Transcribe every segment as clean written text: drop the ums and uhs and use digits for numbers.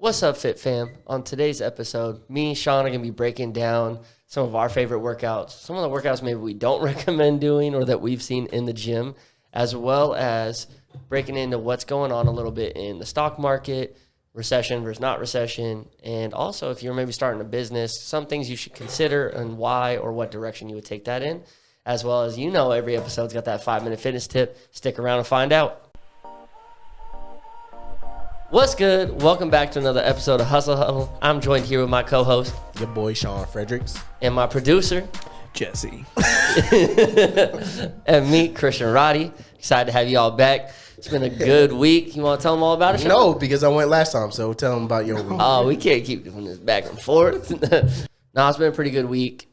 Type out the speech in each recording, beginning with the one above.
What's up, Fit Fam? On today's episode, me and Sean are going to be breaking down some of our favorite workouts, some of the workouts maybe we don't recommend doing or that we've seen in the gym, as well as breaking into what's going on a little bit in the stock market, recession versus not recession, and also if you're maybe starting a business, some things you should consider and why or what direction you would take that in, as well as every episode's got that 5-minute fitness tip. Stick around and find out. What's good? Welcome back to another episode of Hustle Huddle. I'm joined here with my co-host, your boy Sean Fredericks, and my producer, Jesse. and me, Christian Roddy. Excited to have you all back. It's been a good week. You want to tell them all about it, Sean? No, because I went last time, so tell them about your week. Oh, we can't keep doing this back and forth. No, it's been a pretty good week.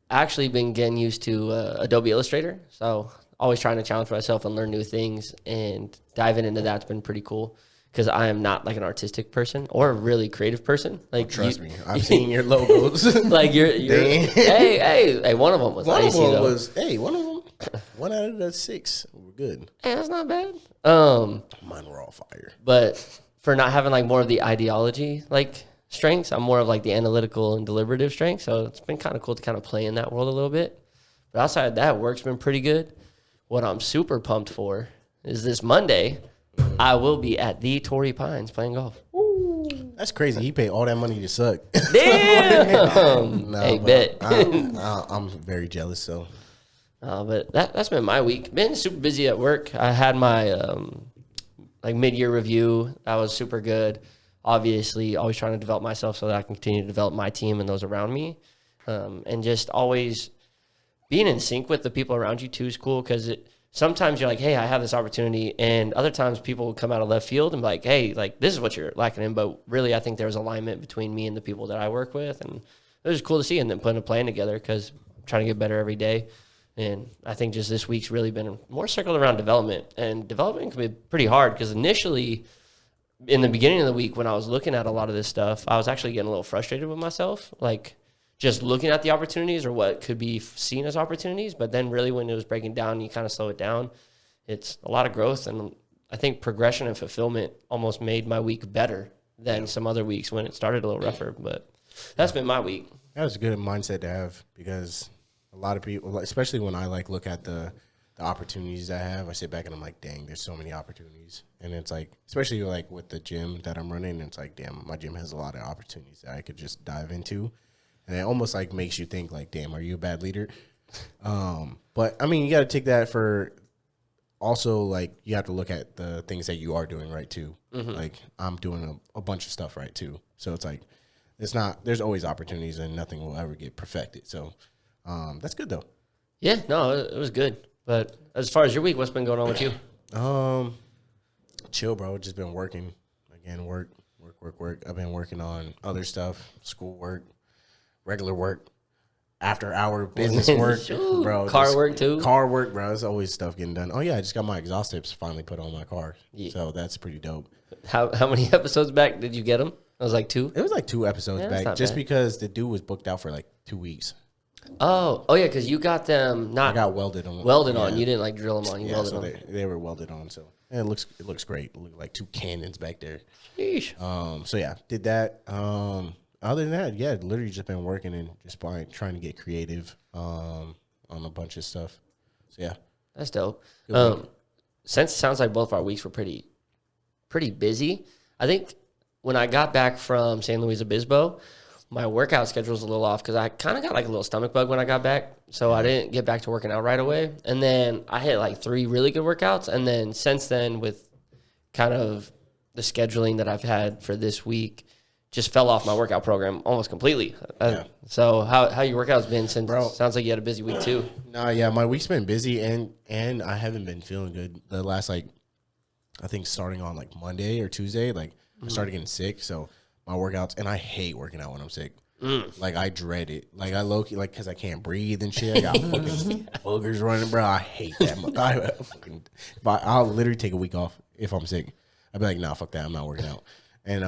I actually been getting used to Adobe Illustrator, so always trying to challenge myself and learn new things, and diving into that's been pretty cool. Because I am not like an artistic person or a really creative person. Like, trust me, I've seen your logos. Like you're hey, one of them was one icy, of them though. was one of them. 1 out of the 6 were good. Hey, that's not bad. Mine were all fire. But for not having like more of the ideology like strengths, I'm more of like the analytical and deliberative strength. So it's been kind of cool to kind of play in that world a little bit. But outside of that, work's been pretty good. What I'm super pumped for is this Monday, I will be at the Torrey Pines playing golf. Ooh, that's crazy. He paid all that money to suck. Damn! No, hey, bet. I'm very jealous, so. But that's been my week. Been super busy at work. I had my mid-year review. That was super good. Obviously, always trying to develop myself so that I can continue to develop my team and those around me. And just always being in sync with the people around you, too, is cool because sometimes you're like, hey, I have this opportunity. And other times people will come out of left field and be like, hey, like this is what you're lacking in. But really, I think there's alignment between me and the people that I work with. And it was cool to see, and then putting a plan together because I'm trying to get better every day. And I think just this week's really been more circled around development. And development can be pretty hard because initially, in the beginning of the week when I was looking at a lot of this stuff, I was actually getting a little frustrated with myself. Like, just looking at the opportunities or what could be seen as opportunities. But then really when it was breaking down, you kind of slow it down. It's a lot of growth. And I think progression and fulfillment almost made my week better than some other weeks when it started a little rougher. But that's been my week. That was a good mindset to have because a lot of people, especially when I look at the opportunities I have, I sit back and I'm like, dang, there's so many opportunities. And it's like, especially with the gym that I'm running, it's like, damn, my gym has a lot of opportunities that I could just dive into. And it almost makes you think damn, are you a bad leader? But I mean, you got to take that for also you have to look at the things that you are doing right too. Mm-hmm. Like I'm doing a bunch of stuff right too. So it's not, there's always opportunities and nothing will ever get perfected. So that's good though. Yeah, no, it was good. But as far as your week, what's been going on with you? Chill, bro. Just been working again, work. I've been working on other stuff, schoolwork. Regular work, after hour business work, bro. Car work too. Car work, bro. There's always stuff getting done. Oh yeah, I just got my exhaust tips finally put on my car, so that's pretty dope. How many episodes back did you get them? It was 2. It was 2 episodes back, just because the dude was booked out for 2 weeks. Oh yeah, because you got them not. I got welded on. You didn't drill them on. You welded so them. They were welded on. So it looks great. It looked like 2 cannons back there. Sheesh. So yeah, did that. Other than that, yeah, literally just been working and just trying to get creative on a bunch of stuff. So, yeah. That's dope. Since it sounds like both our weeks were pretty busy, I think when I got back from San Luis Obispo, my workout schedule was a little off because I kind of got a little stomach bug when I got back. So I didn't get back to working out right away. And then I hit 3 really good workouts. And then since then, with kind of the scheduling that I've had for this week, just fell off my workout program almost completely. So how your workout's been since? Bro, sounds like you had a busy week too. Nah, yeah, my week's been busy and I haven't been feeling good. The last I think starting on Monday or Tuesday, I started getting sick. So my workouts, and I hate working out when I'm sick. I dread it. I low-key, because I can't breathe and shit. I got fucking boogers running, bro. I hate that. I'll literally take a week off if I'm sick. I'd be like, nah, fuck that. I'm not working out. And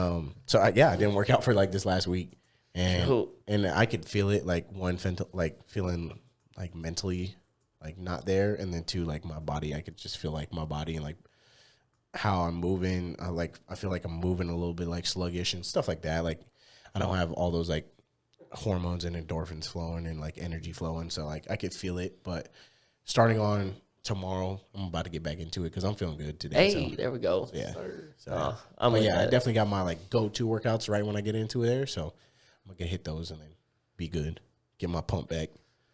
so I didn't work out for this last week, and I could feel it feeling mentally not there, and then 2 my body, I could just feel my body and how I'm moving. I feel like I'm moving a little bit like sluggish and stuff like that. Like I don't have all those like hormones and endorphins flowing and like energy flowing. So like I could feel it, but starting on tomorrow, I'm about to get back into it because I'm feeling good today. Hey, there we go. Yeah. I'm with I that. definitely got my like go-to workouts right when I get into there. So I'm gonna hit those and then be good. Get my pump back.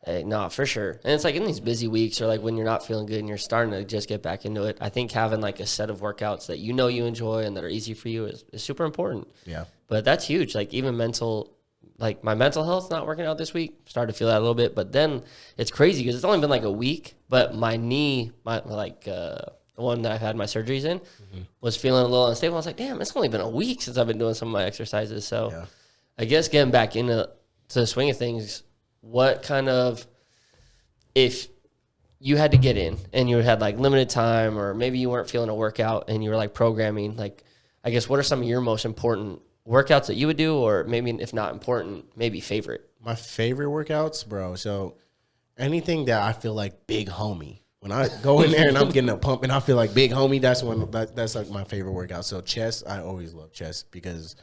Hey, no, for sure. And it's like in these busy weeks or like when you're not feeling good and you're starting to just get back into it, I think having like a set of workouts that you know you enjoy and that are easy for you is super important. Yeah. But that's huge. Like even like my mental health not working out this week, started to feel that a little bit. But then it's crazy because it's only been like a week, but my knee, the one that I've had my surgeries in, was feeling a little unstable. I was like, damn, it's only been a week since I've been doing some of my exercises. So I guess getting back into the swing of things, what kind of, if you had to get in and you had like limited time or maybe you weren't feeling a workout and you were like programming, like, I guess what are some of your most important workouts that you would do, or maybe if not important, maybe favorite? My favorite workouts, bro. So anything that I feel like big homie. When I go in there and I'm getting a pump and I feel like big homie, that's like my favorite workout. So chest, I always love chest because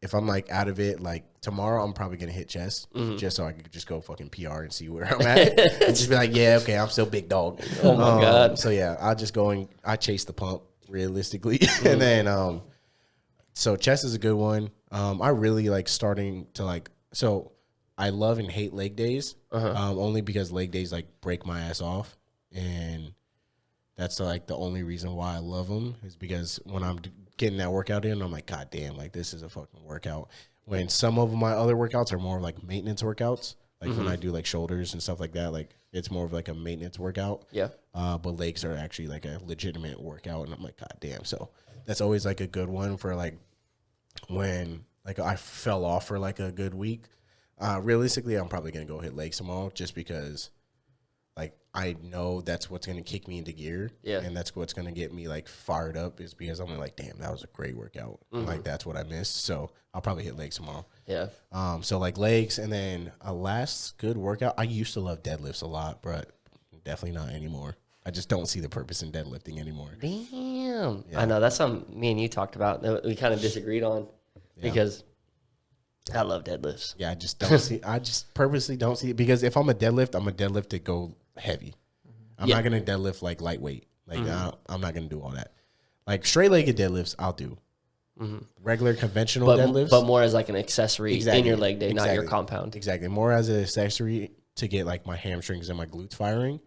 if I'm like out of it, like tomorrow, I'm probably gonna hit chest just so I could just go fucking PR and see where I'm at and just be like, yeah, okay, I'm still big dog. Oh my God. So yeah, I just go and I chase the pump realistically, and then so chest is a good one. I really like starting to like, so I love and hate leg days, only because leg days like break my ass off, and that's like the only reason why I love them is because when I'm getting that workout in, I'm like, God damn, like this is a fucking workout. When some of my other workouts are more like maintenance workouts, like when I do like shoulders and stuff like that, like it's more of like a maintenance workout. Yeah. But legs are actually like a legitimate workout, and I'm like, God damn. So that's always like a good one for like when like I fell off for like a good week. Realistically, I'm probably gonna go hit legs tomorrow just because like I know that's what's gonna kick me into gear, and that's what's gonna get me like fired up is because I'm like, damn, that was a great workout. Like that's what I missed, so I'll probably hit legs tomorrow. Yeah. So like legs, and then a last good workout. I used to love deadlifts a lot, but definitely not anymore. I just don't see the purpose in deadlifting anymore. Damn. Yeah. I know that's something me and you talked about that we kind of disagreed on because I love deadlifts. Yeah, I just don't see. I just purposely don't see it because if I'm a deadlift to go heavy. I'm not gonna deadlift like lightweight. Like I'm not gonna do all that. Like straight legged deadlifts, I'll do. Regular conventional deadlifts, but more as like an accessory in your leg day, not your compound. Exactly, more as an accessory to get like my hamstrings and my glutes firing.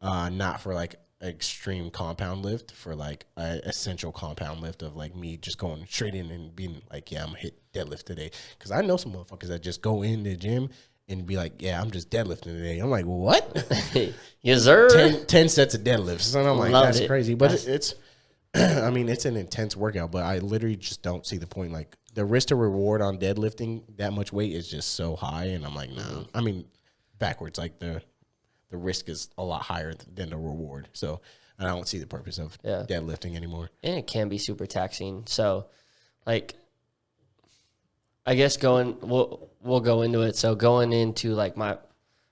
Not for like extreme compound lift, for like a essential compound lift of like me just going straight in and being like, yeah, I'm gonna hit deadlift today. Because I know some motherfuckers that just go in the gym and be like, yeah, I'm just deadlifting today. I'm like, what? Yes, sir. 10 sets of deadlifts. And I'm like, that's crazy. But it's, I mean, it's an intense workout, but I literally just don't see the point. Like the risk to reward on deadlifting that much weight is just so high. And I'm like, no. I mean, backwards, like the risk is a lot higher than the reward. So I don't see the purpose of deadlifting anymore. And it can be super taxing. So like, I guess we'll go into it. So going into like my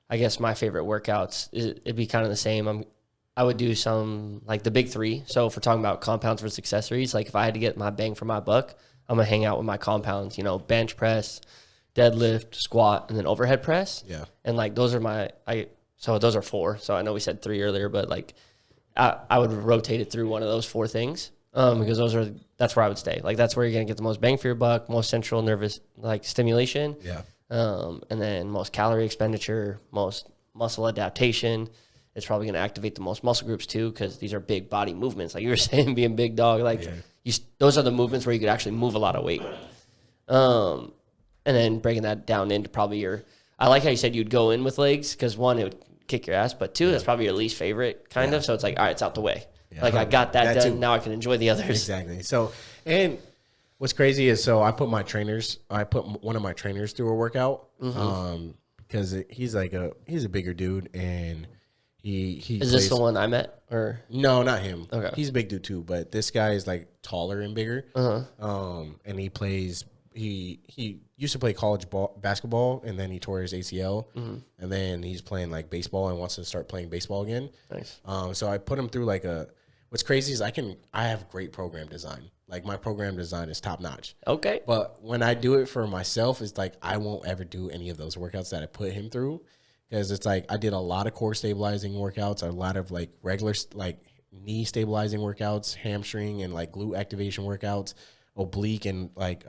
favorite workouts, it'd be kind of the same. I would do some like the big three. So if we're talking about compounds versus accessories, like if I had to get my bang for my buck, I'm gonna hang out with my compounds. You know, bench press, deadlift, squat, and then overhead press. Yeah. And like those are so those are four. So I know we said three earlier, but like I would rotate it through one of those four things. Because that's where I would stay. Like that's where you're gonna get the most bang for your buck, most central nervous like stimulation. Yeah. And then most calorie expenditure, most muscle adaptation. It's probably gonna activate the most muscle groups too, because these are big body movements. Like you were saying, being big dog, like those are the movements where you could actually move a lot of weight. And then breaking that down into probably I like how you said you'd go in with legs, because one, it would kick your ass, but two, that's probably your least favorite kind of. So it's like, all right, it's out the way. Yeah. Like I got that done. Too. Now I can enjoy the others. Exactly. So, and what's crazy is, I put one of my trainers through a workout, because he's a bigger dude, and he is this the one I met, or no, not him. Okay, he's a big dude too, but this guy is like taller and bigger. And he used to play college basketball, and then he tore his ACL, and then he's playing like baseball and wants to start playing baseball again. Nice. So I put him through What's crazy is I have great program design. Like my program design is top notch. Okay. But when I do it for myself, it's like I won't ever do any of those workouts that I put him through, because it's like I did a lot of core stabilizing workouts, a lot of like regular like knee stabilizing workouts, hamstring and like glute activation workouts, oblique and like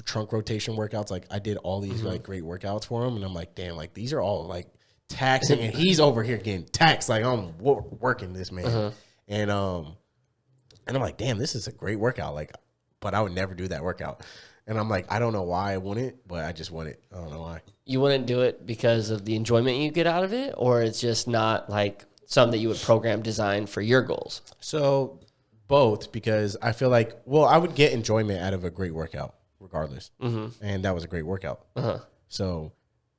trunk rotation workouts. Like I did all these like great workouts for him, and I'm like, damn, like these are all like taxing, and he's over here getting taxed. Like I'm working this man, and I'm like, damn, this is a great workout. Like, but I would never do that workout. And I'm like, I don't know why I wouldn't, but I just wouldn't. I don't know why. You wouldn't do it because of the enjoyment you get out of it, or it's just not like something that you would program design for your goals? So both, because I feel like, well, I would get enjoyment out of a great workout regardless. And that was a great workout. So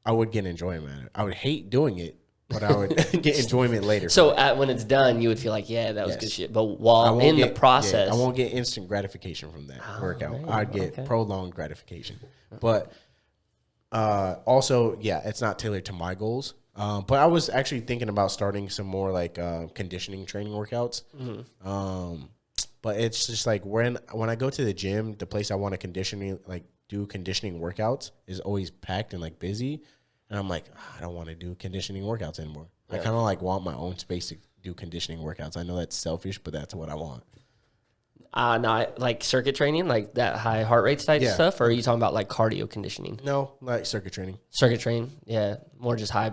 I would get enjoyment out of it. I would hate doing it, but I would get enjoyment later. So when it's done, you would feel like, yeah, that was good shit. But while in the process. I won't get instant gratification from that workout. I'd get prolonged gratification. But also, yeah, it's not tailored to my goals. But I was actually thinking about starting some more like conditioning training workouts. But it's just like when I go to the gym, the place I want to do conditioning workouts is always packed and like busy. And I'm like, I don't want to do conditioning workouts anymore. I kind of like want my own space to do conditioning workouts. I know that's selfish, but that's what I want. Not like circuit training, like that high heart rate type stuff, or are you talking about like cardio conditioning? No, like circuit training. Circuit training, yeah, more just high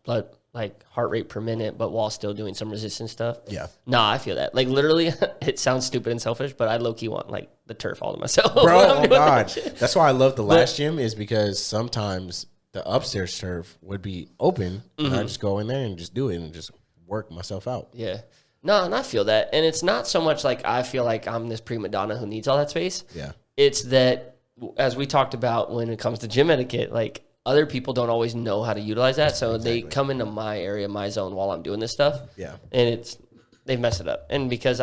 blood, like heart rate per minute, but while still doing some resistance stuff. Yeah. Nah, I feel that. Like literally, it sounds stupid and selfish, but I low key want like the turf all to myself. Bro, oh God, that's why I love the last gym, is because sometimes the upstairs turf would be open, and I just go in there and just do it and just work myself out. Yeah. No, and I feel that. And it's not so much like I feel like I'm this prima donna who needs all that space. Yeah. It's that, as we talked about when it comes to gym etiquette, like other people don't always know how to utilize that. So they come into my area, my zone while I'm doing this stuff. Yeah. And they mess it up. And because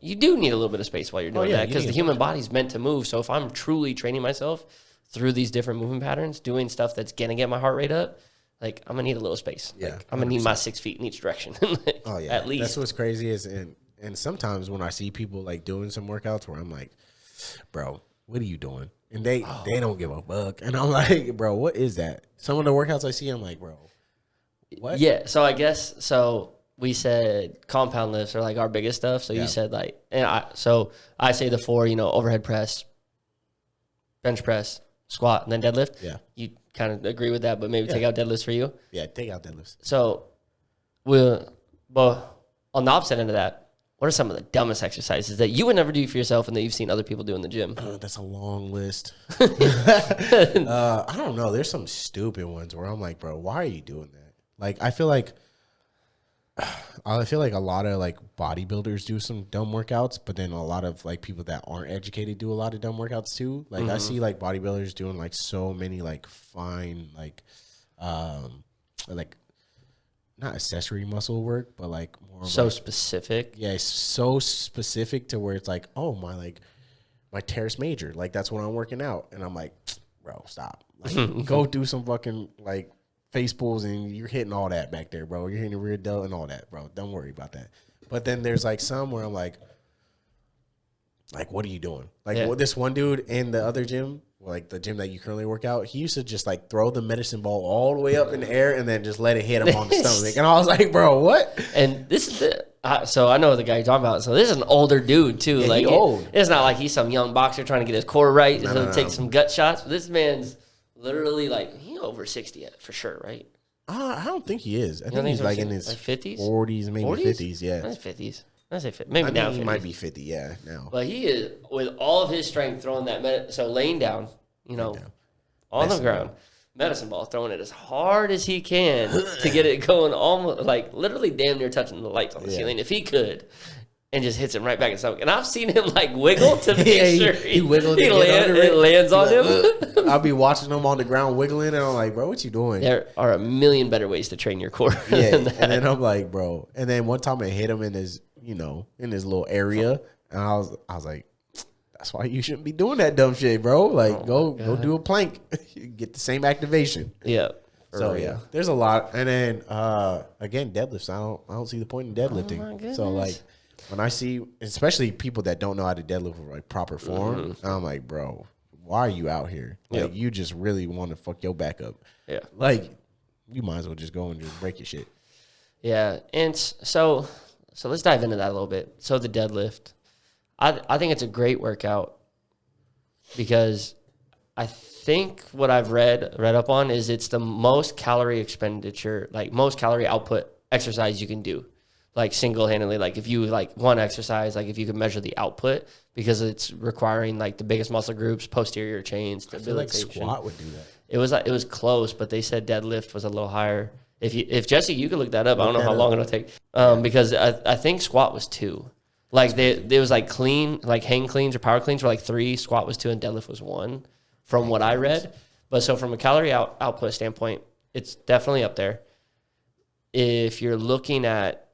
you do need a little bit of space while you're doing that, because the human body's meant to move. So if I'm truly training myself through these different movement patterns, doing stuff that's going to get my heart rate up, like I'm going to need a little space. Yeah. Like, I'm going to need my 6 feet in each direction. Like, at least. That's what's crazy is, and sometimes when I see people like doing some workouts where I'm like, bro, what are you doing? And they don't give a fuck. And I'm like, bro, what is that? Some of the workouts I see, I'm like, bro, what? Yeah. So I guess, we said compound lifts are like our biggest stuff. So you said like, and I say the 4, overhead press, bench press, squat, and then deadlift. Yeah. You kind of agree with that, but maybe take out deadlifts for you. Yeah, take out deadlifts. So but on the opposite end of that, what are some of the dumbest exercises that you would never do for yourself and that you've seen other people do in the gym? That's a long list. I don't know. There's some stupid ones where I'm like, bro, why are you doing that? Like, I feel like a lot of like bodybuilders do some dumb workouts, but then a lot of like people that aren't educated do a lot of dumb workouts too. Like I see like bodybuilders doing like so many like fine like not accessory muscle work, but like more specific. Yeah, it's so specific to where it's like, oh my teres major, like that's when I'm working out, and I'm like, bro, stop. Like go do some fucking like face pulls, and you're hitting all that back there, bro. You're hitting the rear delt and all that, bro. Don't worry about that. But then there's like some where I'm like, what are you doing? Like this one dude in the other gym, like the gym that you currently work out, he used to just like throw the medicine ball all the way up in the air and then just let it hit him on the stomach. And I was like, bro, what? And this is so I know the guy you're talking about. So this is an older dude too. Like old. It's not like he's some young boxer trying to get his core right. No. Take some gut shots. But this man's literally like over 60 for sure, right? I don't think he is. I think he's like in his 50s, 40s, maybe 50s. Yeah, that's 50s. I say 50. Maybe now he might be 50. Yeah, now. But he is with all of his strength throwing that so laying down, on the ground, medicine ball, throwing it as hard as he can to get it going, almost like literally damn near touching the lights on the ceiling if he could. And just hits him right back in the stomach. And I've seen him like wiggle to make sure he wiggles. It lands on him. I'll be watching him on the ground wiggling, and I'm like, bro, what you doing? There are a million better ways to train your core. Yeah, and then I'm like, bro. And then one time I hit him in his, in his little area, and I was like, that's why you shouldn't be doing that dumb shit, bro. Like, go do a plank, get the same activation. Yeah. So yeah, there's a lot. And then again, deadlifts. I don't see the point in deadlifting. Oh my goodness. So like when I see, especially people that don't know how to deadlift with like proper form, I'm like, bro, why are you out here? Like you just really want to fuck your back up. Yeah. Like you might as well just go and just break your shit. Yeah, and so let's dive into that a little bit. So the deadlift, I think it's a great workout because I think what I've read up on is it's the most calorie expenditure, like most calorie output exercise you can do, like single-handedly. Like if you like one exercise, like if you could measure the output because it's requiring like the biggest muscle groups, posterior chains, I feel like squat would do that. It was close, but they said deadlift was a little higher. If Jesse, you could look that up. I don't know how long it'll take. Because I think squat was 2. Like there was like clean, like hang cleans or power cleans were like 3, squat was 2, and deadlift was 1 from what I read. But so from a calorie output standpoint, it's definitely up there. If you're looking at,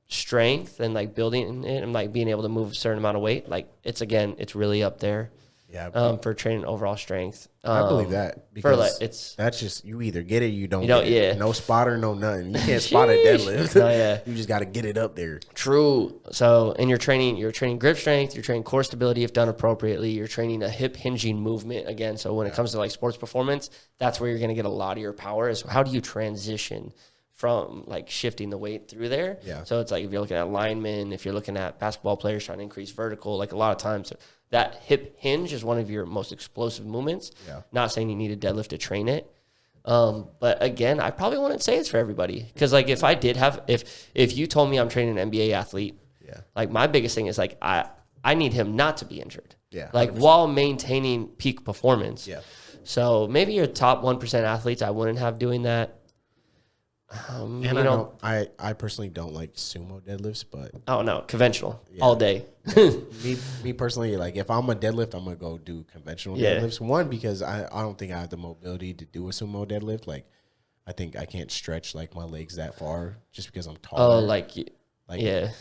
strength and like building it and like being able to move a certain amount of weight, like it's really up there. Yeah. For training overall strength. I believe that because that's just you either get it, you don't get it. Yeah. No spotter, no nothing. You can't spot a deadlift. No, yeah. You just got to get it up there. True. So, and you're training grip strength, you're training core stability if done appropriately, you're training a hip hinging movement again. So when it comes to like sports performance, that's where you're going to get a lot of your power is how do you transition from like shifting the weight through there. Yeah. So it's like if you're looking at linemen, if you're looking at basketball players trying to increase vertical, like a lot of times that hip hinge is one of your most explosive movements. Yeah. Not saying you need a deadlift to train it. But again, I probably wouldn't say it's for everybody. Cause like if I did have, if you told me I'm training an NBA athlete, like my biggest thing is like, I need him not to be injured. Yeah. Like 100%. While maintaining peak performance. Yeah. So maybe your top 1% athletes, I wouldn't have doing that. And I personally don't like sumo deadlifts, but oh no, conventional all day. me personally, like if I'm a deadlift, I'm gonna go do conventional deadlifts. One, because I don't think I have the mobility to do a sumo deadlift. Like I think I can't stretch like my legs that far just because I'm taller. Oh,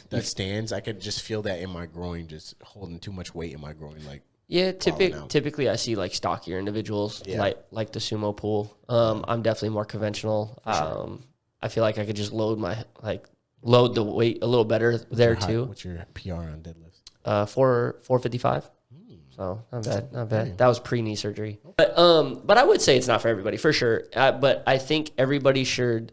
that stands. I could just feel that in my groin, just holding too much weight in my groin. Like typically I see like stockier individuals like the sumo pull. I'm definitely more conventional. Sure. I feel like I could just load the weight a little better there too. What's your PR on deadlifts? 455. So not bad. That was pre-knee surgery. But I would say it's not for everybody for sure. But I think everybody should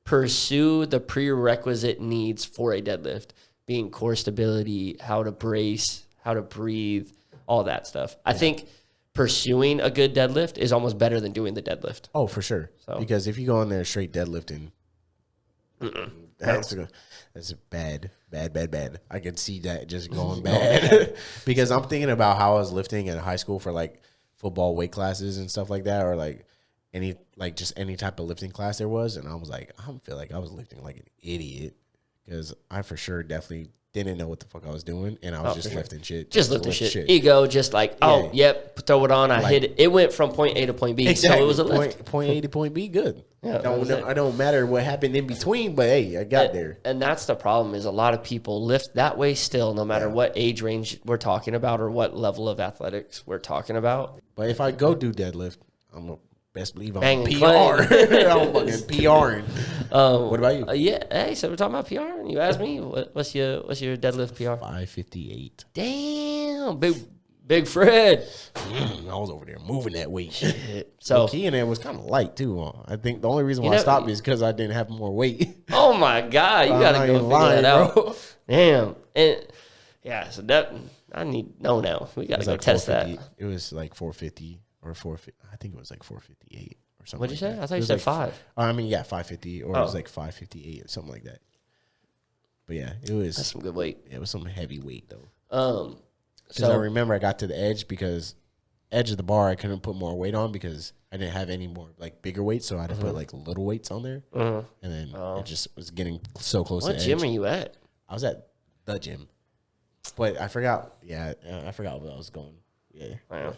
pursue the prerequisite needs for a deadlift, being core stability, how to brace, how to breathe, all that stuff. I think pursuing a good deadlift is almost better than doing the deadlift. Oh, for sure. So. Because if you go in there straight deadlifting, that's bad. I could see that just going bad. Because I'm thinking about how I was lifting in high school for like football weight classes and stuff like that, or like any type of lifting class there was, and I was like, I feel like I was lifting like an idiot because I for sure definitely didn't know what the fuck I was doing, and I was just lifting shit. Just lifting shit. Ego, just like, throw it on. I hit it. It went from point A to point B, exactly. So it was a lift. Point A to point B, good. Yeah, I don't matter what happened in between, but hey, I got there. And that's the problem is a lot of people lift that way still, no matter what age range we're talking about or what level of athletics we're talking about. But if I go do deadlift, I'm a best believe I'm Bang PR. I'm fucking PRing. What about you? Hey, so we're talking about PR, and you asked me what's your deadlift PR? 558. Damn, big Fred. I was over there moving that weight. So key in there was kind of light too. I think the only reason why I stopped is because I didn't have more weight. Oh my god, you gotta go figure that out. Damn, and so that I need now. We gotta go test that. It was like 450. Or 450, I think it was like 458 or something. What'd you say? That. I thought you said 5. I mean, 550 or it was like 558 or something like that. But yeah, it was. That's some good weight. It was some heavy weight though. Because I remember I got to the edge of the bar I couldn't put more weight on because I didn't have any more like bigger weights, so I had to put like little weights on there, and then it just was getting so close. What to gym edge. are you at? I was at the gym, but I forgot. Yeah, I forgot where I was going. Yeah. Wow.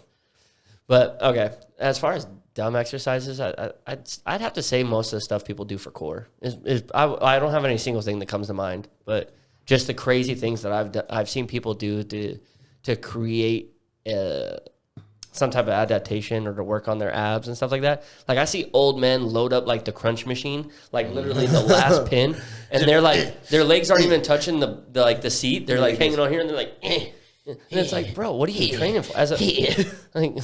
But okay, as far as dumb exercises, I'd have to say most of the stuff people do for core I don't have any single thing that comes to mind, but just the crazy things that I've seen people do to create some type of adaptation or to work on their abs and stuff like that. Like I see old men load up like the crunch machine, like literally the last pin, and they're like their legs aren't even touching the seat. They're like hanging on here, and they're like, and it's like, bro, what are you training for? As a like,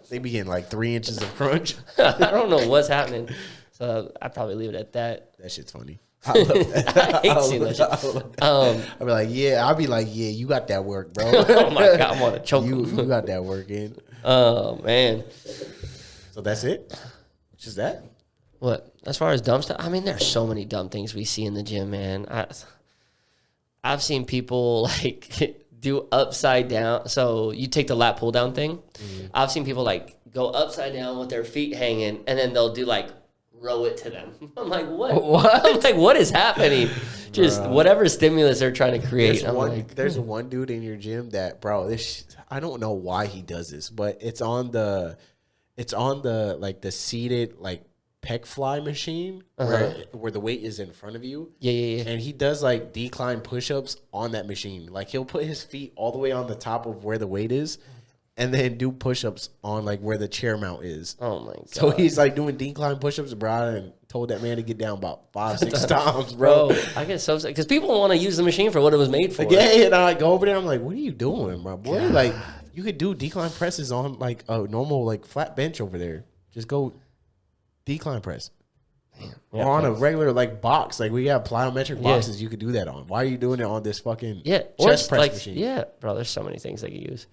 they be getting like 3 inches of crunch. I don't know what's happening, so I'd probably leave it at that. That shit's funny. I love that. I hate seeing that shit. I'll be like, yeah, you got that work, bro. Oh my god, I'm on a choke. You got that work in. Oh man. So that's it? Just that? What? As far as dumb stuff, I mean, there's so many dumb things we see in the gym, man. I've seen people like do upside down. So you take the lat pull down thing. Mm-hmm. I've seen people like go upside down with their feet hanging, and then they'll do like row it to them. I'm like, what? I'm like, what is happening? Just whatever stimulus they're trying to create. There's one dude in your gym that, bro, I don't know why he does this, but it's on the like the seated like pec fly machine where the weight is in front of you. Yeah. And he does like decline push-ups on that machine. Like he'll put his feet all the way on the top of where the weight is, and then do push-ups on like where the chair mount is. Oh my god! So he's like doing decline push-ups, bro, and told that man to get down about 5-6 times, bro. I get so upset because people want to use the machine for what it was made for. Yeah, and I go over there, I'm like, what are you doing, my boy? God. Like you could do decline presses on like a normal like flat bench over there. Just go decline press. Or on a regular like box, like we have plyometric boxes you could do that on. Why are you doing it on this fucking chest press machine? Yeah, bro, there's so many things they could use.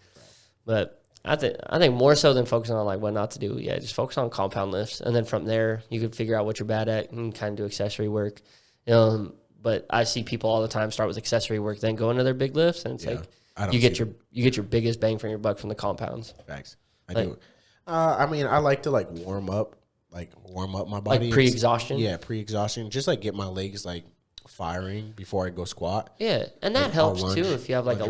But I think more so than focusing on like what not to do, just focus on compound lifts, and then from there you can figure out what you're bad at and kind of do accessory work. But I see people all the time start with accessory work, then go into their big lifts, and it's like you get your biggest bang for your buck from the compounds. Facts, I do. I mean, I like to like warm up my body, like pre-exhaustion. Yeah, pre-exhaustion, just like get my legs like firing before I go squat. Yeah, and that helps too if you have like a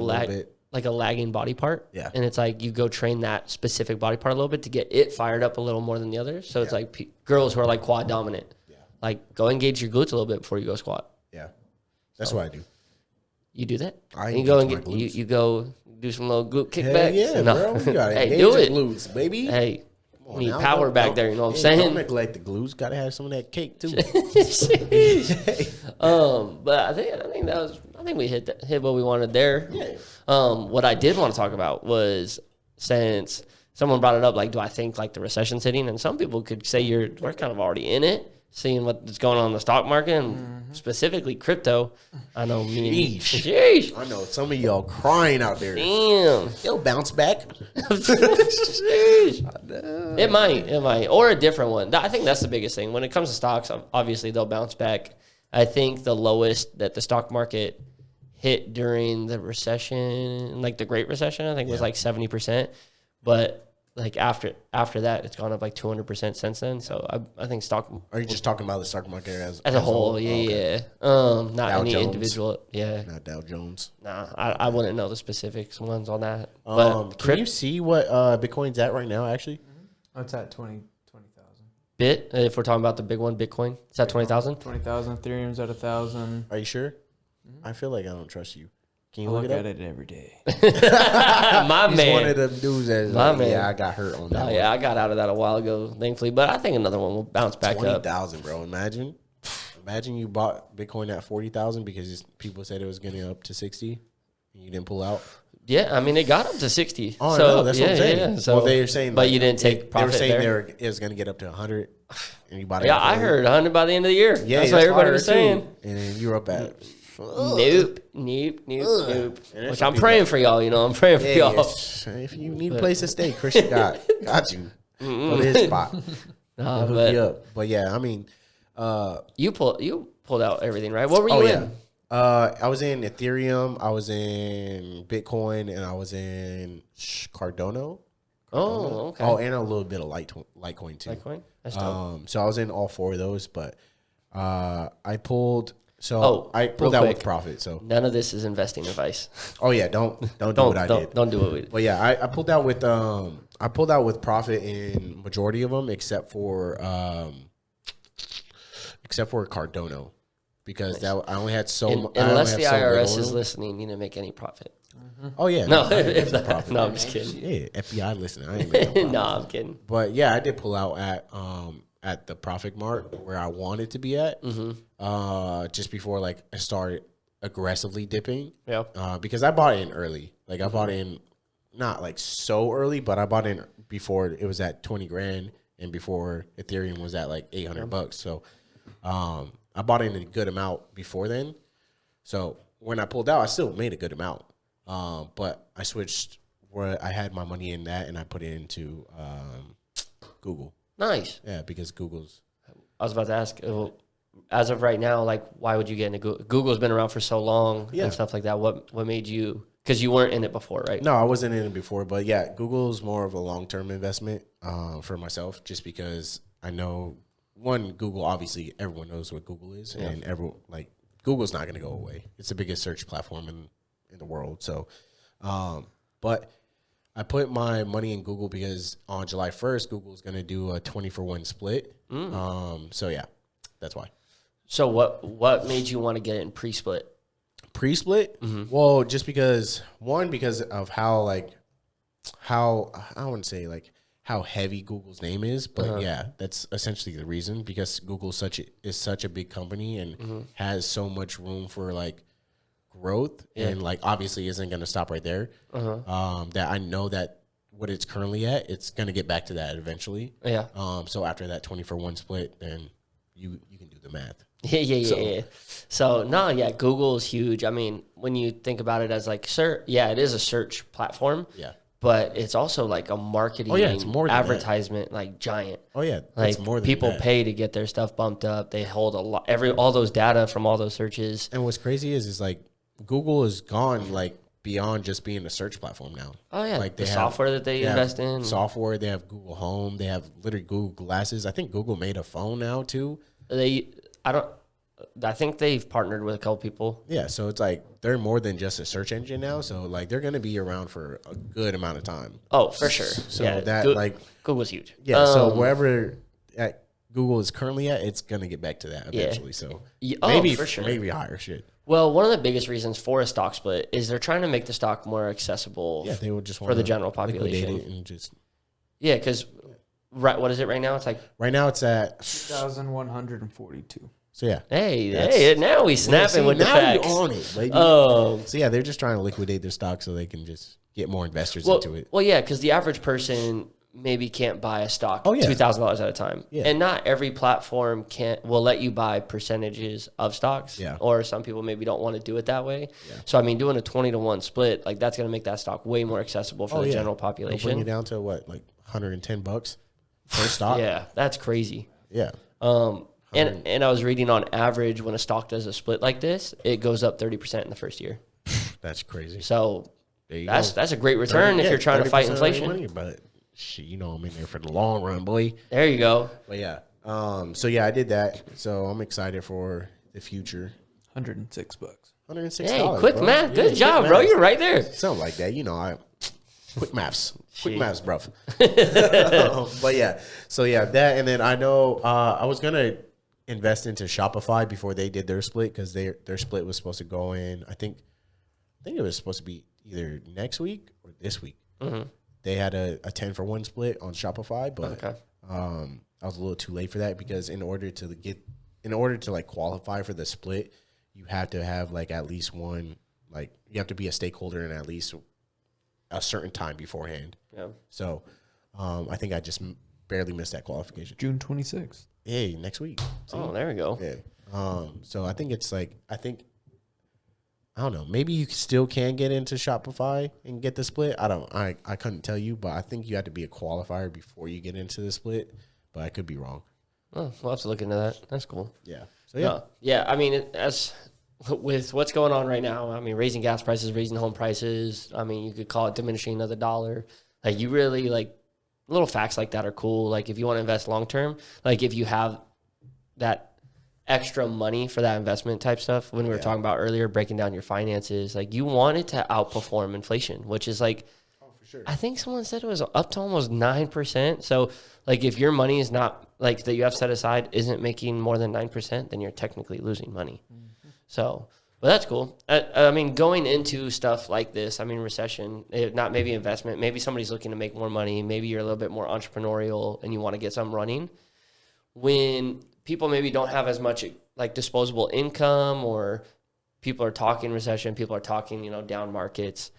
lagging body part. Yeah. And it's like you go train that specific body part a little bit to get it fired up a little more than the others. So it's like girls who are like quad dominant. Yeah. Like go engage your glutes a little bit before you go squat. Yeah. That's what I do. You do that? You go do some little glute kickbacks. Yeah, bro. You gotta engage do the it. glutes, baby. Hey. You need power back there, you know what I'm saying? Don't neglect the glutes. Gotta have some of that cake too. But I think we hit what we wanted there. Yeah. What I did want to talk about was, since someone brought it up, like, do I think like the recession's hitting? And some people could say we're kind of already in it, seeing what's going on in the stock market and specifically crypto. I know me. Sheesh. I know some of y'all crying out there. Damn. It'll bounce back. It might. Or a different one. I think that's the biggest thing. When it comes to stocks, obviously they'll bounce back. I think the lowest that the stock market hit during the recession, like the Great Recession, I think was like 70%. But like after that, it's gone up like 200% since then. So I think stock. Are you just talking about the stock market as a whole? Yeah. Not Dow any Jones. Individual. Yeah. Not Dow Jones. Nah, I wouldn't know the specifics ones on that. Can you see what Bitcoin's at right now? Actually, it's at 20,000. Bit. If we're talking about the big one, Bitcoin, it's at 20,000. 20,000. Ethereum's at 1,000. Are you sure? I feel like I don't trust you. Can you I look look it at up? it every day. My He's man. one of them dudes that's My like, man. yeah, I got hurt on that. Yeah, I got out of that a while ago, thankfully. But I think another one will bounce back up. 20,000, bro. Imagine you bought Bitcoin at 40,000 because people said it was getting up to 60 and you didn't pull out. Yeah, I mean, it got up to 60. Oh, so, no, that's what I'm saying. Yeah. So, well, they were saying, but you didn't take profit there. They were saying there. it was going to get up to 100, and you bought it. Yeah, I heard 100 by the end of the year. Yeah, that's what everybody was saying. And then you were up at Nope. Which I'm praying for y'all. I'm praying for y'all. Yes. If you need a place to stay, Christian got you. Go to his spot. He'll hook you up. But yeah, I mean, you pulled out everything, right? What were you in? I was in Ethereum, I was in Bitcoin, and I was in Cardano. Oh, okay. Oh, and a little bit of Litecoin too. Litecoin? That's dope. So I was in all four of those, but I pulled. So I pulled out with profit. So none of this is investing advice. Oh yeah, don't do what I did. Don't do what we did. But yeah, I pulled out with profit in majority of them except for Cardano. because that I only had so unless the IRS is listening, you didn't make any profit. Oh yeah, No, I didn't if make that, no, I'm just kidding. yeah, FBI listening. I ain't making no profit. No, I'm kidding. But yeah, I did pull out at the profit mark where I wanted to be at. Just before like I started aggressively dipping. Yep. Because I bought in early. Like I bought in not like so early, but I bought in before it was at 20 grand and before Ethereum was at like $800. So I bought in a good amount before then. So when I pulled out, I still made a good amount. But I switched where I had my money in that and I put it into Google. Nice. Yeah, because Google's. I was about to ask, as of right now, like, why would you get into Google? Google's been around for so long and stuff like that. What made you? Because you weren't in it before, right? No, I wasn't in it before. But yeah, Google's more of a long-term investment for myself just because I know, one, Google, obviously, everyone knows what Google is. Yeah. And everyone, like, Google's not going to go away. It's the biggest search platform in the world. So, but I put my money in Google because on July 1st, Google's going to do a 20-for-1 split. So yeah, that's why. So what made you want to get it in pre-split? Pre-split? Well, just because of how I wouldn't say like how heavy Google's name is, but yeah, that's essentially the reason because Google is such a big company and has so much room for like growth and like obviously isn't going to stop right there. That I know that what it's currently at, it's going to get back to that eventually. Yeah. So after that 20-for-1 split, then you can do the math. Yeah. So no, yeah, Google is huge. I mean, when you think about it as like search, yeah, it is a search platform. Yeah. But it's also like a marketing it's more than advertisement, like giant. Oh yeah, like it's more than people that. Pay to get their stuff bumped up. They hold all those data from all those searches. And what's crazy is like Google is gone like beyond just being a search platform now. Oh yeah, like the software that they invest in. Software. They have Google Home. They have literally Google Glasses. I think Google made a phone now too. I think they've partnered with a couple people. Yeah, so it's like they're more than just a search engine now. So like they're going to be around for a good amount of time. Oh, for sure. So that Google's huge. Yeah. So wherever Google is currently at, it's going to get back to that eventually. So maybe for sure, maybe higher shit. Well, one of the biggest reasons for a stock split is they're trying to make the stock more accessible. Yeah, they would just for the general population and just. Yeah, because what is it right now? It's like right now it's at 2,142. So yeah. Hey, now we snapping with the facts. Now you on it, baby. So yeah, they're just trying to liquidate their stock so they can just get more investors into it. Well, yeah, because the average person maybe can't buy a stock $2,000 at a time, and not every platform will let you buy percentages of stocks. Yeah. Or some people maybe don't want to do it that way. Yeah. So I mean, doing a 20-to-1 split, like that's going to make that stock way more accessible for the general population. It'll bring you down to what, like $110 per stock? Yeah, that's crazy. Yeah. And I was reading on average when a stock does a split like this, it goes up 30% in the first year. That's crazy. So that's a great return if you're trying to fight inflation. Money, but shit, I'm in there for the long run, boy. There you go. But yeah, so yeah, I did that. So I'm excited for the future. $106. $106. Hey, quick math. Good job, bro. You're right there. Something like that. Quick maths. Quick maths, bro. But yeah, so yeah, that, and then I know I was gonna invest into Shopify before they did their split because their split was supposed to go in. I think it was supposed to be either next week or this week. They had a 10-for-1 split on Shopify, but I was a little too late for that because in order to like qualify for the split, you have to have like at least one, like you have to be a stakeholder in at least a certain time beforehand. Yeah. So I think I just barely missed that qualification. June 26th. Hey, next week. See? Oh, there we go. Yeah. So I think it's like, I don't know. Maybe you still can get into Shopify and get the split. I couldn't tell you, but I think you have to be a qualifier before you get into the split. But I could be wrong. Oh, we'll have to look into that. That's cool. Yeah. So yeah. Yeah. I mean, as with what's going on right now, I mean, raising gas prices, raising home prices. I mean, you could call it diminishing of the dollar. Like you really like little facts like that are cool. Like if you want to invest long term, like if you have that extra money for that investment type stuff, when we were talking about earlier, breaking down your finances, like you want it to outperform inflation, which is like Sure. I think someone said it was up to almost 9%. So, like, if your money is not, like, that you have set aside isn't making more than 9%, then you're technically losing money. So, but that's cool. I mean, going into stuff like this, I mean, recession, not maybe investment, maybe somebody's looking to make more money. Maybe you're a little bit more entrepreneurial and you want to get something running. When people maybe don't have as much, like, disposable income, or people are talking recession, people are talking, down markets,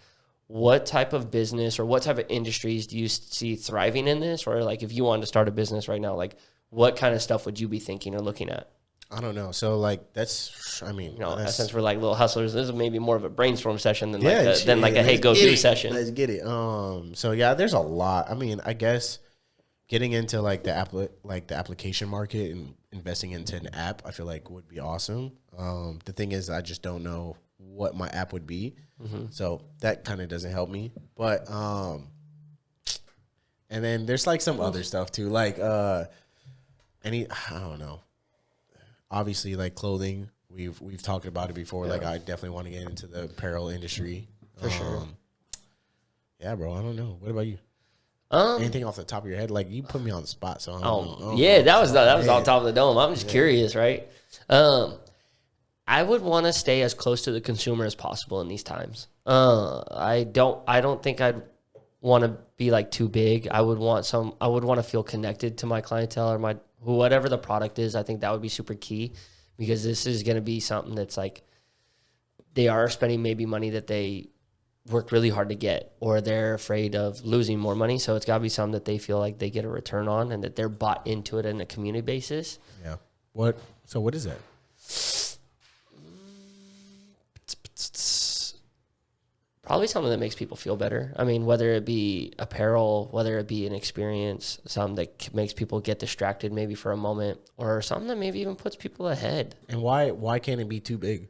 what type of business or what type of industries do you see thriving in this? Or, like, if you wanted to start a business right now, like, what kind of stuff would you be thinking or looking at? I don't know. So, like, that's, I mean, Since we're like little hustlers, this is maybe more of a brainstorm session than yeah, like a hey, go do session. Let's get it. So yeah, there's a lot. I mean, I guess getting into like the application market and investing into an app, I feel like would be awesome. The thing is, I just don't know what my app would be, so that kind of doesn't help me. But and then there's like some other stuff too, like I don't know. Obviously, like clothing, we've talked about it before. Yeah. Like, I definitely want to get into the apparel industry for sure. Yeah, bro. I don't know. What about you? Anything off the top of your head? Like, you put me on the spot, so I don't know. Yeah, that was on top of the dome. I'm just curious, right? I would want to stay as close to the consumer as possible in these times. I don't think I'd want to be like too big. I would want to feel connected to my clientele or whatever the product is. I think that would be super key, because this is going to be something that's like they are spending maybe money that they worked really hard to get, or they're afraid of losing more money. So it's got to be something that they feel like they get a return on and that they're bought into it on a community basis. Yeah. So what is that? Probably something that makes people feel better. I mean, whether it be apparel, whether it be an experience, something that makes people get distracted maybe for a moment, or something that maybe even puts people ahead. And why can't it be too big?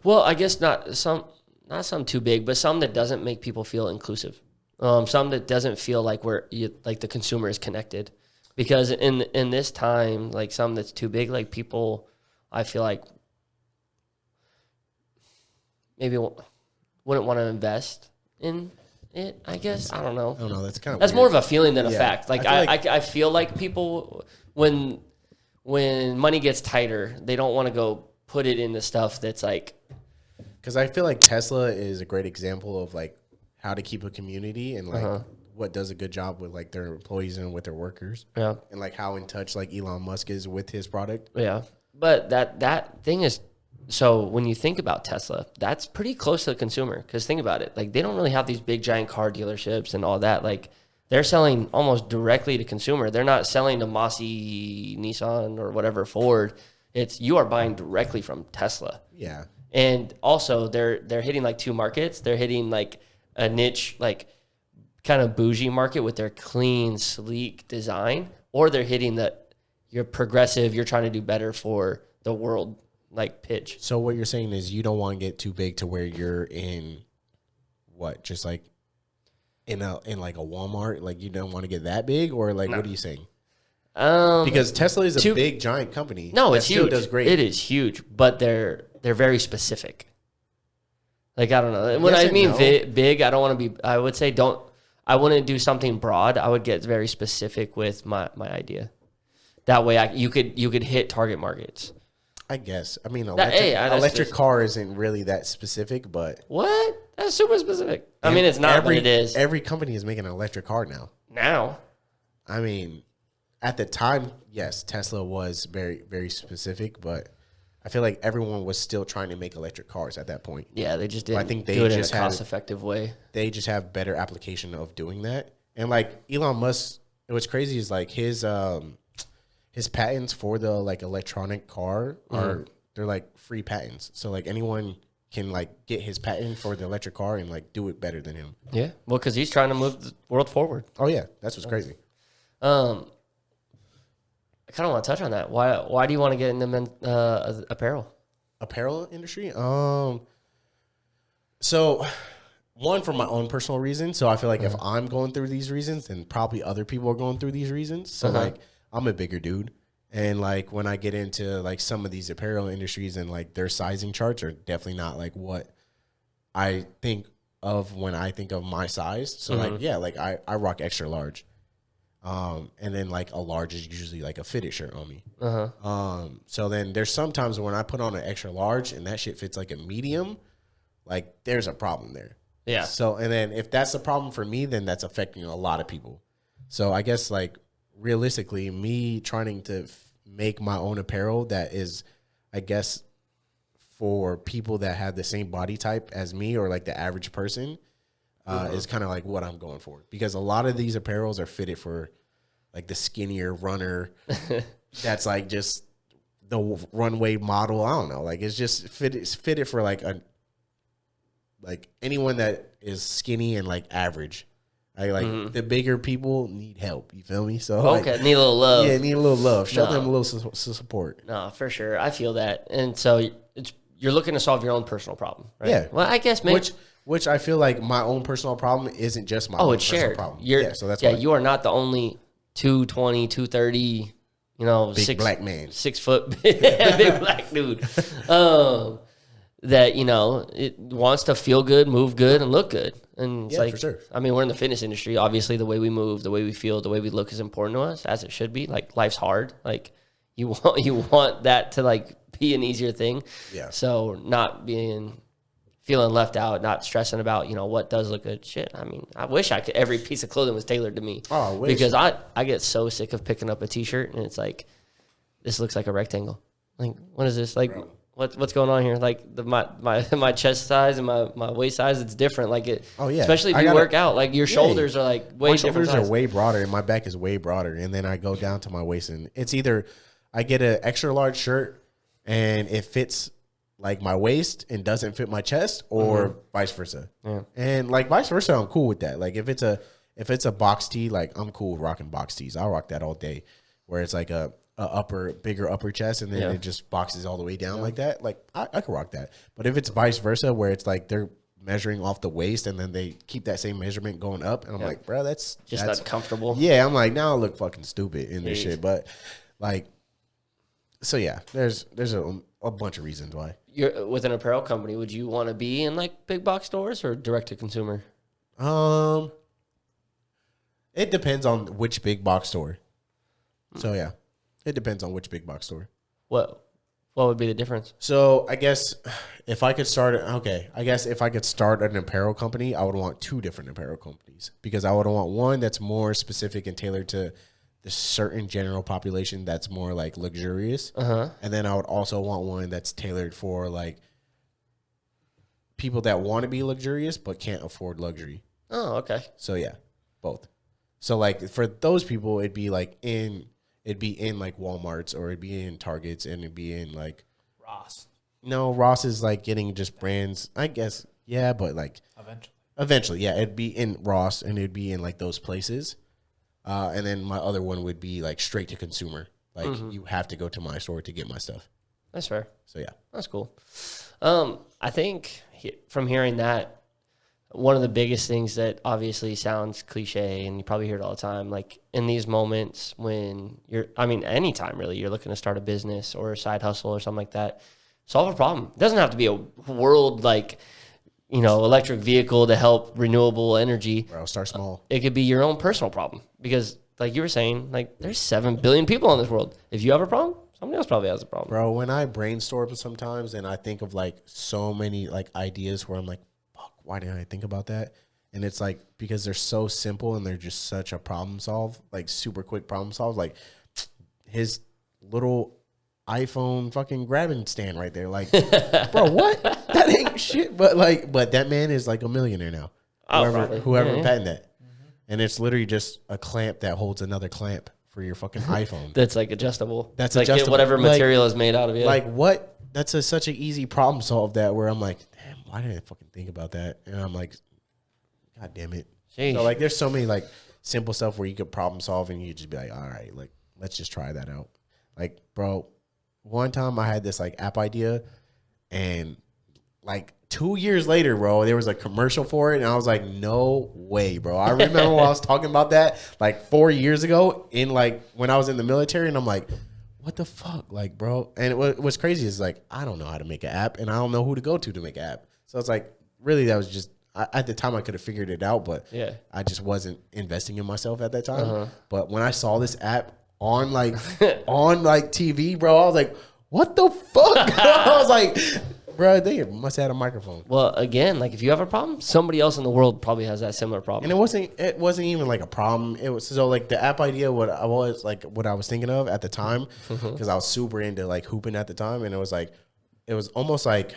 Well, I guess not some too big, but some that doesn't make people feel inclusive. Some that doesn't feel like like the consumer is connected. Because in this time, like some that's too big, like people, I feel like maybe wouldn't want to invest in it, I guess. I don't know. I don't know. That's kind of weird. More of a feeling than a fact. Like I feel like people, when money gets tighter, they don't want to go put it into stuff that's like. Because I feel like Tesla is a great example of like how to keep a community and like what does a good job with like their employees and with their workers. Yeah. And like how in touch like Elon Musk is with his product. Yeah. But that thing is. So when you think about Tesla, that's pretty close to the consumer, because think about it. Like, they don't really have these big giant car dealerships and all that. Like, they're selling almost directly to consumer. They're not selling to Massey, Nissan, or whatever, Ford. You are buying directly from Tesla. Yeah. And also they're hitting like two markets. They're hitting like a niche, like kind of bougie market with their clean, sleek design, or they're hitting you're progressive, you're trying to do better for the world. Like pitch. So what you're saying is you don't want to get too big to where you're in just like in like a Walmart, like you don't want to get that big, or like what are you saying? Because Tesla is a big giant company. No, it's huge. Does great. It is huge, but they're very specific. Like, I don't know. When I mean big, I don't want to be. I would say I wouldn't do something broad. I would get very specific with my idea. That way, you could hit target markets. I guess. I mean, electric car isn't really that specific, but... What? That's super specific. I mean, it's not, but it is. Every company is making an electric car now. I mean, at the time, yes, Tesla was very, very specific, but I feel like everyone was still trying to make electric cars at that point. Yeah, they just didn't I think they do it just in a cost-effective way. They just have better application of doing that. And, like, Elon Musk, what's crazy is, like, his patents for the like electronic car they're like free patents. So like anyone can like get his patent for the electric car and like do it better than him. Yeah. Well, because he's trying to move the world forward. Oh yeah. That's what's crazy. I kind of want to touch on that. Why do you want to get into apparel industry? So one, for my own personal reasons. So I feel like if I'm going through these reasons, then probably other people are going through these reasons. So like I'm a bigger dude. And like when I get into like some of these apparel industries and like their sizing charts are definitely not like what I think of when I think of my size. So like, yeah, like I rock extra large. And then like a large is usually like a fitted shirt on me. So then there's sometimes when I put on an extra large and that shit fits like a medium, like there's a problem there. Yeah. So, and then if that's a problem for me, then that's affecting a lot of people. So I guess like realistically, me trying to make my own apparel that is, I guess, for people that have the same body type as me or like the average person, is kind of like what I'm going for. Because a lot of these apparels are fitted for like the skinnier runner that's like just the runway model. I don't know. Like it's just fitted for like anyone that is skinny and like average. The bigger people need help. You feel me? So need a little love. Yeah, need a little love. Show them a little support. No, for sure. I feel that. And so you're looking to solve your own personal problem, right? Yeah. Well, I guess maybe. Which I feel like my own personal problem isn't just my own it's personal shared. problem. So that's why. You are not the only 220, 230, Big black man. 6 foot big black dude. That, it wants to feel good, move good, and look good. And it's for sure. I mean, we're in the fitness industry. Obviously, the way we move, the way we feel, the way we look is important to us, as it should be. Like, life's hard. Like, you want that to, like, be an easier thing. Yeah. So not feeling left out, not stressing about, what does look good. Shit, I mean, I wish every piece of clothing was tailored to me. Oh, I wish. Because I get so sick of picking up a T-shirt, and it's like, this looks like a rectangle. Like, what is this? Like, what's going on here? Like, my chest size and my waist size, it's different. Like, especially if you work out, like, your shoulders are, like, way different. My shoulders are way broader, and my back is way broader. And then I go down to my waist, and it's either I get an extra large shirt, and it fits like my waist and doesn't fit my chest, or vice versa. Yeah. And like vice versa, I'm cool with that. Like if it's a box tee, like I'm cool with rocking box tees. I'll rock that all day. Where it's like a bigger upper chest, and then it just boxes all the way down like that. Like I can rock that. But if it's vice versa, where it's like they're measuring off the waist and then they keep that same measurement going up, and I'm like, bro, that's not comfortable. Yeah, I'm like, now I look fucking stupid in this shit. But like, so yeah, there's a bunch of reasons why. You're with an apparel company. Would you want to be in like big box stores or direct to consumer? It depends on which big box store. So yeah, it depends on which big box store. What would be the difference? So I guess if I could start an apparel company, I would want 2 different apparel companies, because I would want one that's more specific and tailored to the certain general population that's more like luxurious. And then I would also want one that's tailored for like people that want to be luxurious but can't afford luxury. Oh, okay. So yeah, both. So like for those people, it'd be in like Walmart's, or it'd be in Target's, and it'd be in like Ross. No, Ross is like getting just brands, I guess. Yeah, but like eventually, yeah, it'd be in Ross, and it'd be in like those places. And then my other one would be like straight to consumer. Like you have to go to my store to get my stuff. That's fair. So yeah, that's cool. I think from hearing that, one of the biggest things that obviously sounds cliche, and you probably hear it all the time, like in these moments when anytime really, you're looking to start a business or a side hustle or something like that, solve a problem. It doesn't have to be a world like, electric vehicle to help renewable energy. Bro, start small. It could be your own personal problem, because like you were saying, like there's 7 billion people in this world. If you have a problem, somebody else probably has a problem. Bro, when I brainstorm sometimes and I think of like so many like ideas where I'm like, fuck, why didn't I think about that? And it's like, because they're so simple and they're just such a problem solve, like super quick problem solve. Like his little iPhone fucking grabbing stand right there. Like, bro, what? That ain't shit. But that man is like a millionaire now. Whoever patented that. And it's literally just a clamp that holds another clamp for your fucking iPhone. That's like adjustable. That's like adjustable. Whatever material is made out of it. Like what? That's such an easy problem solve that where I'm like, damn, why didn't I fucking think about that? And I'm like, God damn it. Jeez. So like there's so many like simple stuff where you could problem solve and you just be like, all right, like let's just try that out. Like, bro, one time I had this like app idea, and like 2 years later, bro, there was a commercial for it, and I was like, no way, bro. I remember when I was talking about that like 4 years ago in like when I was in the military, and I'm like, what the fuck, like, bro? And what's crazy is like I don't know how to make an app, and I don't know who to go to make an app. So it's like really that was just at the time I could have figured it out, but Yeah. I just wasn't investing in myself at that time. But when I saw this app on like on like TV, bro, I was like, what the fuck? I was like, bro, they must have had a microphone. Well, again, like if you have a problem, somebody else in the world probably has that similar problem. And it wasn't even like a problem. It was so like the app idea, what I was thinking of at the time, because I was super into like hooping at the time, and it was almost like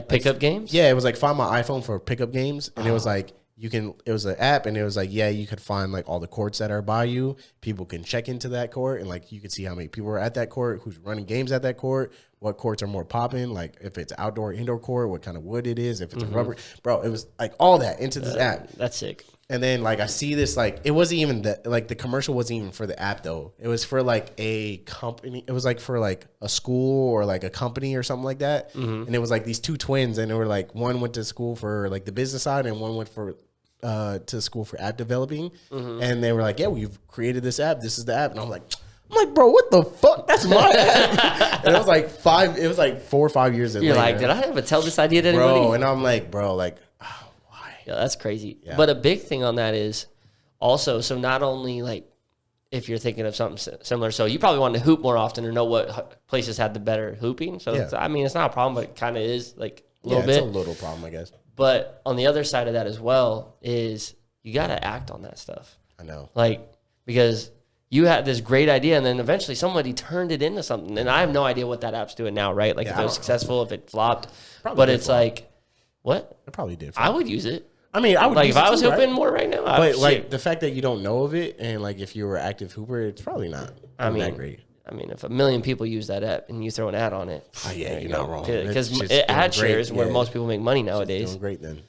pickup games? Yeah, it was like find my iPhone for pickup games, and it was like it was an app, and it was like, you could find like all the courts that are by you. People can check into that court, and like you could see how many people are at that court, who's running games at that court, what courts are more popping, like if it's outdoor, indoor court, what kind of wood it is, if it's a rubber. Bro, it was like all that into this app. That's sick. And then like I see this, like it wasn't even the commercial wasn't even for the app though. It was for like a company. It was like for like a school or like a company or something like that. And it was like these two twins, and they were like, one went to school for like the business side, and one went to school for app developing. And they were like, yeah, we've created this app. This is the app. And I'm like, bro, what the fuck? That's my app. And it was like 4 or 5 years later. You're like, did I ever tell this idea to anybody? Bro, and I'm like, bro, like, why? Yeah, that's crazy. Yeah. But a big thing on that is also, so not only like if you're thinking of something similar, so you probably want to hoop more often or know what places had the better hooping. So, Yeah. I mean, it's not a problem, but it kind of is like a little bit. It's a little problem, I guess. But on the other side of that as well is you got to act on that stuff. I know. Like, because you had this great idea, and then eventually somebody turned it into something. And I have no idea what that app's doing now, right? Like, Yeah, if I it was don't know. successful, if it flopped. Probably But did it's flop. like, what? It probably did. I would use it. I mean, I would Like, use if it I was too, hooping right? more right now, But like the fact that you don't know of it, and like if you were an active hooper, it's probably not that great. I mean, if 1 million people use that app and you throw an ad on it, Oh, yeah, there you're you go. not wrong. Because It's just ad doing great. share is where Yeah. most people make money It's nowadays. doing great then.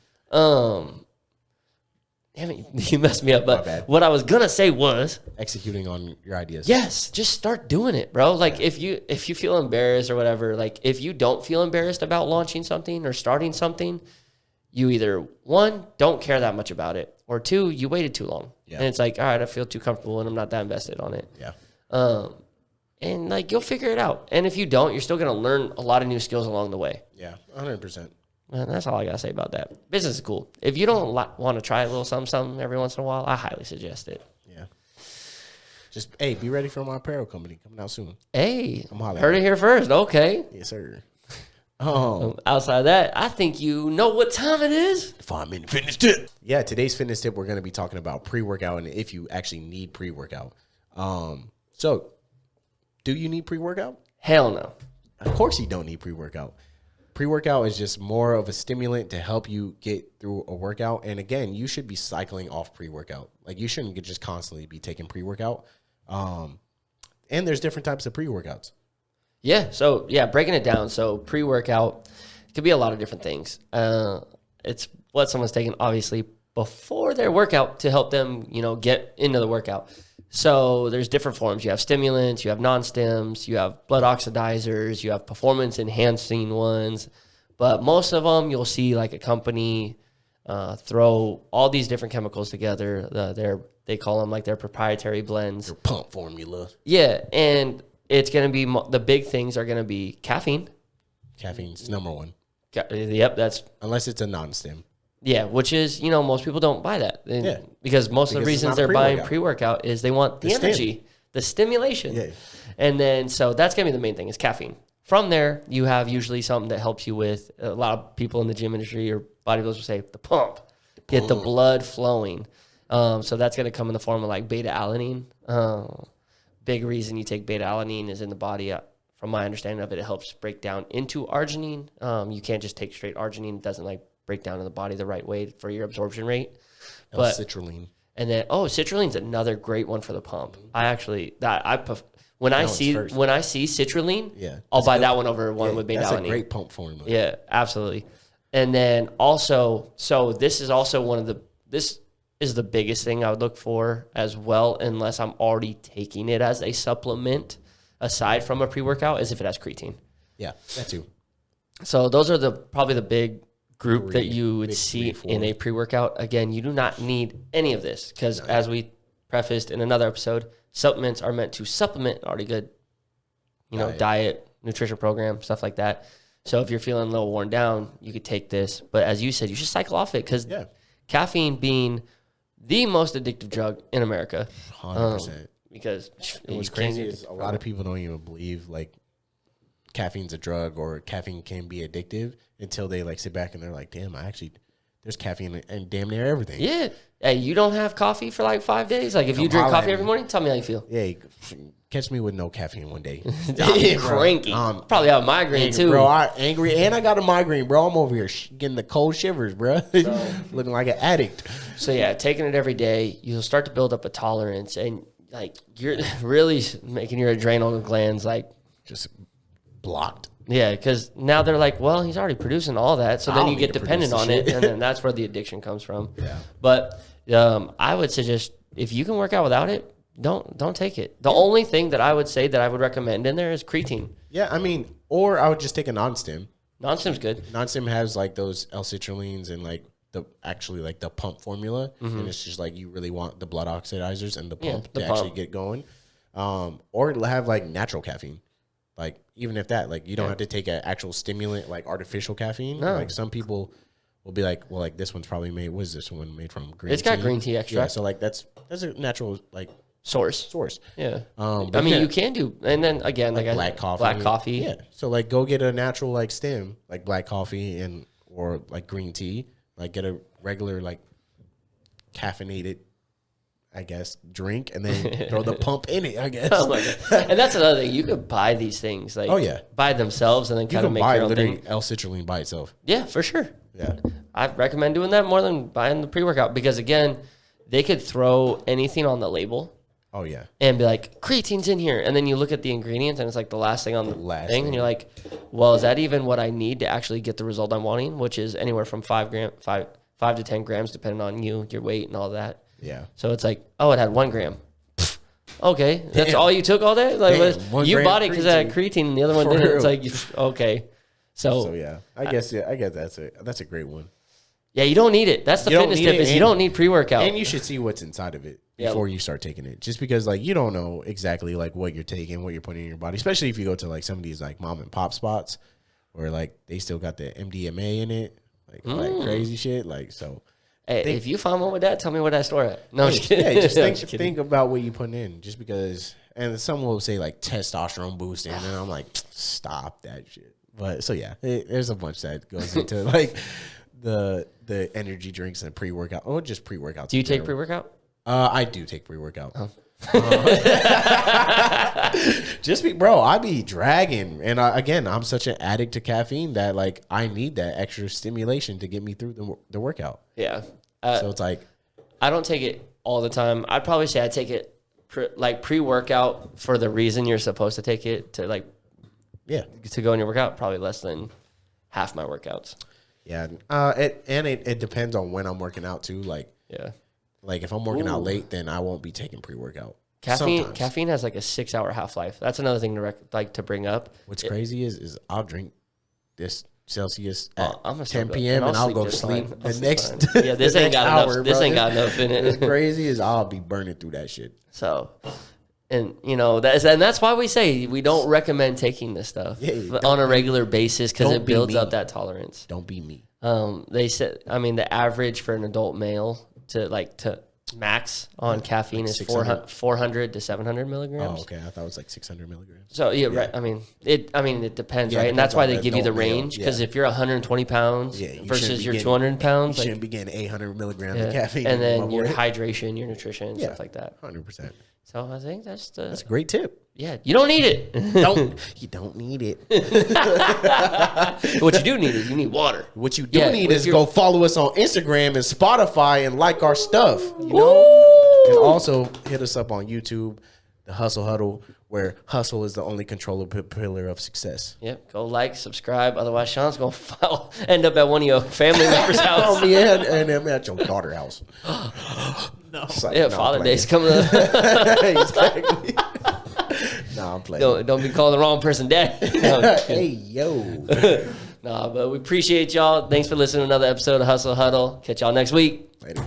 Damn it, you messed me up. My But bad. what I was gonna say was, Executing on your ideas. yes, just start doing it, bro. Like if you feel embarrassed or whatever, like if you don't feel embarrassed about launching something or starting something, you either one, don't care that much about it, or two, you waited too long. Yeah. And it's like, all right, I feel too comfortable and I'm not that invested on it. Yeah. And like you'll figure it out. And if you don't, you're still gonna learn a lot of new skills along the way. Yeah. 100%. And that's all I gotta say about that. Business is cool. If you don't want to try a little something every once in a while, I highly suggest it. Yeah. Just hey, be ready for my apparel company coming out soon. Hey, I'm hollering. heard it here first. Okay. Yes, sir. Outside of that, I think you know what time it is. 5-minute fitness tip. Yeah, today's fitness tip, we're going to be talking about pre-workout and if you actually need pre-workout. So, do you need pre-workout? Hell no. Of course you don't need pre-workout. Pre-workout is just more of a stimulant to help you get through a workout. And again, you should be cycling off pre-workout. Like you shouldn't just constantly be taking pre-workout. And there's different types of pre-workouts. Yeah. So yeah, breaking it down. So pre-workout could be a lot of different things. It's what someone's taking obviously before their workout to help them, get into the workout. So there's different forms. You have stimulants, you have non-stims, you have blood oxidizers, you have performance enhancing ones. But most of them, you'll see like a company throw all these different chemicals together. They call them like their proprietary blends. Your pump formula. Yeah, and it's going to be the big things are going to be caffeine. Caffeine's number one. Yep, that's Unless it's a non-stim. yeah, which is most people don't buy that. Yeah. Because most of the Because it's reasons not they're buying pre-workout. pre-workout is they want the The stim. energy, the stimulation. Yeah. And then so that's going to be the main thing is caffeine. From there, you have usually something that helps you with a lot of people in the gym industry or bodybuilders will say the pump. Get the blood flowing. So that's going to come in the form of like beta-alanine. Big reason you take beta-alanine is in the body. From my understanding of it, it helps break down into arginine. You can't just take straight arginine. It doesn't like break down in the body the right way for your absorption rate. But Citrulline. and then citrulline's another great one for the pump. When I see first. citrulline, Yeah. I'll That's buy good. that one over one with beta-alanine. That's a great pump formula. Yeah, absolutely. And then also, so this is also this is the biggest thing I would look for as well, unless I'm already taking it as a supplement aside from a pre-workout, is if it has creatine. Yeah, that too. So those are probably the big group that Three, you would big see three, in four. a pre-workout. Again, you do not need any of this because as we prefaced in another episode, supplements are meant to supplement already good, Diet. diet, nutrition program, stuff like that. So if you're feeling a little worn down, you could take this. But as you said, you should cycle off it because caffeine being the most addictive drug in America. 100%. Because what's crazy is a lot of people don't even believe like caffeine's a drug or caffeine can be addictive until they like sit back and they're like, damn, there's caffeine in damn near everything. Yeah. Hey, you don't have coffee for like 5 days? Like if you drink coffee every morning, tell me how you feel. Yeah, catch me with no caffeine one day. I'm cranky. Probably have a migraine too. Bro, I'm angry and I got a migraine, bro. I'm over here getting the cold shivers, bro. Looking like an addict. So yeah, taking it every day, you'll start to build up a tolerance and like you're really making your adrenal glands like just blocked. Yeah, because now they're like, well, he's already producing all that, so then you get dependent on it, and then that's where the addiction comes from. Yeah. But I would suggest if you can work out without it, don't take it. The only thing that I would say that I would recommend in there is creatine. Yeah, I mean, or I would just take a non-stim. Non-stim's good. Non-stim has like those L-citrulines and like the pump formula, and it's just like you really want the blood oxidizers and the pump actually get going, or have like natural caffeine. Like, even if that, like, you don't have to take an actual stimulant, like artificial caffeine. No. Like, some people will be like, well, like, this one's probably made, what is this one made from? Green tea? It's got green tea extract. Yeah, so, like, that's a natural, like, source. Yeah. I mean, you can do, and then, again, like black coffee. Black coffee. Yeah. So, like, go get a natural, like, stim, like black coffee or, like, green tea. Like, get a regular, like, caffeinated, I guess, drink, and then throw the pump in it, I guess. Oh my God. And that's another thing. You could buy these things, like, buy themselves and then kind of make your own thing. L-citrulline by itself. Yeah, for sure. Yeah. I recommend doing that more than buying the pre-workout because, again, they could throw anything on the label. Oh, yeah. And be like, creatine's in here. And then you look at the ingredients, and it's like the last thing on the thing. And you're like, well, is that even what I need to actually get the result I'm wanting, which is anywhere from 5 to 10 grams, depending on you, your weight, and all that. Yeah. So it's like, oh, it had 1 gram. Okay, that's all you took all day? Like, you bought it because it had creatine, and the other one didn't. It's like, okay. So yeah, I guess that's a great one. Yeah, you don't need it. That's the fitness tip is you don't need pre-workout. And you should see what's inside of it before you start taking it. Just because, like, you don't know exactly, like, what you're taking, what you're putting in your body. Especially if you go to, like, some of these, like, mom and pop spots where, like, they still got the MDMA in it. Like crazy shit. Like, so. Hey, if you find one with that, tell me where that store at. No, I'm just kidding. Yeah, just think about what you put in. Just because, and some will say, like, testosterone boosting, and I'm like, stop that shit. But, so, yeah, there's a bunch that goes into, like, the energy drinks and pre-workout, or just pre-workouts. Do you take pre-workout? I do take pre-workout. Bro, I be dragging, and again, I'm such an addict to caffeine that, like, I need that extra stimulation to get me through the workout. Yeah. So it's like, I don't take it all the time. I'd probably say I take it pre-workout for the reason you're supposed to take it to, like, to go in your workout. Probably less than half my workouts. Yeah, it depends on when I'm working out too. Like, like if I'm working out late, then I won't be taking pre-workout. Caffeine has like a 6-hour half-life. That's another thing to bring up. What's crazy is I'll drink this Celsius at 10 p.m. and I'll go to sleep the next this ain't got hour, enough. This ain't got enough in it. What's crazy is I'll be burning through that shit. So. And, you know, that's why we say we don't recommend taking this stuff on a regular basis because it builds up that tolerance. Don't be me. They said, I mean, the average for an adult male to max on caffeine is 400 to 700 milligrams. Oh, okay. I thought it was like 600 milligrams. So, right. I mean, it depends, right? And that's why they give you the range because if you're 120 pounds versus your 200 pounds. You shouldn't be getting 800 milligrams of caffeine. And then your hydration, your nutrition, stuff like that. 100%. So I think that's a great tip. Yeah, you don't need it. You don't need it. What you do need is you need water. What you do need is go follow us on Instagram and Spotify and like our stuff. You know, and also hit us up on YouTube, the Hustle Huddle, where hustle is the only controllable pillar of success. Yep, go like, subscribe. Otherwise, Sean's gonna end up at one of your family members' house. Oh yeah, and I'm at your daughter's house. No. Father Day's coming up. Exactly. I'm playing. Don't be calling the wrong person daddy. Hey, yo. But we appreciate y'all. Thanks for listening to another episode of Hustle Huddle. Catch y'all next week. Later.